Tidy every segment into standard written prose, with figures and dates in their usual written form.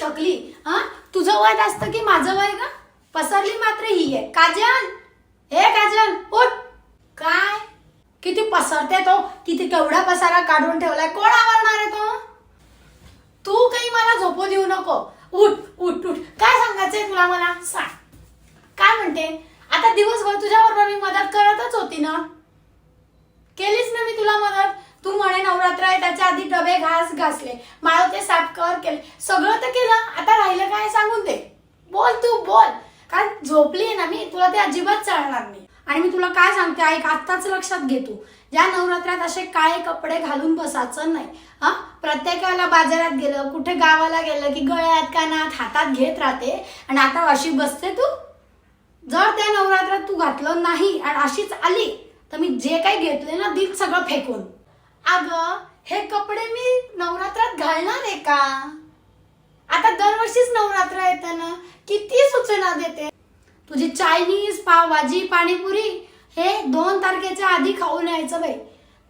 टकली, हा तुझं वय असतं की माझं वय का? पसरली मात्र ही आहे. काजल, हे काजल उठ. काय किती पसरते तो, किती केवढा पसारा काढून ठेवलाय, कोण आवरणार आहे तो? तू काही मला झोपू देऊ नको. उठ उठ उठ. काय सांगायचंय तुला मला सांग. काय म्हणते? आता दिवसभर तुझ्याबरोबर मी मदत करतच होती ना, केलीच ना मी तुला मदत. तू म्हणे नवरात्र आहे त्याच्या आधी डबे घासले, माळोते साफ कर केले, सगळं तर केलं. आता राहिलं काय सांगून दे. बोल तू बोल. कारण झोपली आहे ना मी, तुला ते अजिबात चालणार नाही. आणि मी तुला काय सांगते ऐक, आत्ताच लक्षात घे तू. ज्या नवरात्रात असे काळे कपडे घालून बसायचं नाही. हा प्रत्येकाला बाजारात गेलं, कुठे गावाला गेलं की गळ्यात कानात हातात घेत राहते आणि आता अशी बसते तू. जर त्या नवरात्रात तू घातलं नाही आणि अशीच आली तर मी जे काही घेतले ना दिल सगळं फेकून. अगं हे कपडे मी नवरात्रात घालणार आहे का? आता दरवर्षीच नवरात्र येतं ना, किती सूचना देते. तुझी चायनीज, पावभाजी, पाणीपुरी हे 2 तारखेच्या आधी खाऊन यायचं बाई.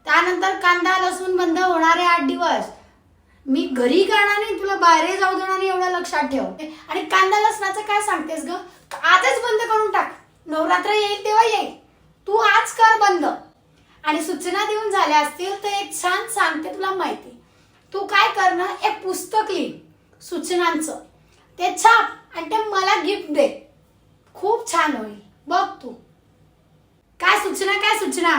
त्यानंतर कांदा लसूण बंद होणारे 8 दिवस. मी घरी करणार नाही, तुला बाहेर जाऊ देणार नाही, एवढं लक्षात ठेव. आणि कांदा लसणाचं काय सांगतेस ग? आजच बंद करून टाक. नवरात्र येईल तेव्हा येईल, तू आज कर बंद. आणि सूचना देऊन झाल्या असतील तर एक छान सांगते तुला माहिती. तू काय कर ना, एक पुस्तक लिह सूचनांचं, ते छाप आणि ते मला गिफ्ट दे. खूप छान होईल बघ तू. काय सूचना?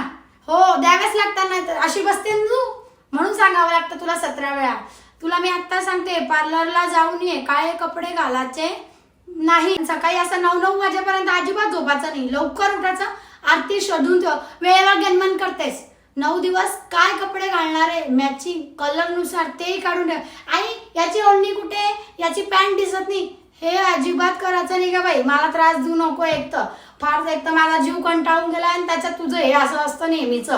हो द्याव्याच लागतात, नाही तर अशी बसते ना तू, म्हणून सांगावं लागतं तुला 17 वेळा. तुला मी आत्ता सांगते, पार्लरला जाऊन ये, काळे कपडे घालायचे नाही. सकाळी असं 9-9 वाजेपर्यंत अजिबात झोपायचं नाही. लवकर उठायचं, आरती शोधून ठेव. वेळेवर गणमन करतेस. 9 दिवस काय कपडे घालणार आहे, मॅचिंग कलर नुसार तेही काढून ठेव. आणि याची ओढणी कुठे, याची पॅन्ट दिसत नाही, हे अजिबात करायचं नाही का बाई. मला त्रास देऊ नको. एक तर माझा जीव कंटाळून गेला आणि त्याच्यात तुझं हे असं असतं नेहमीच.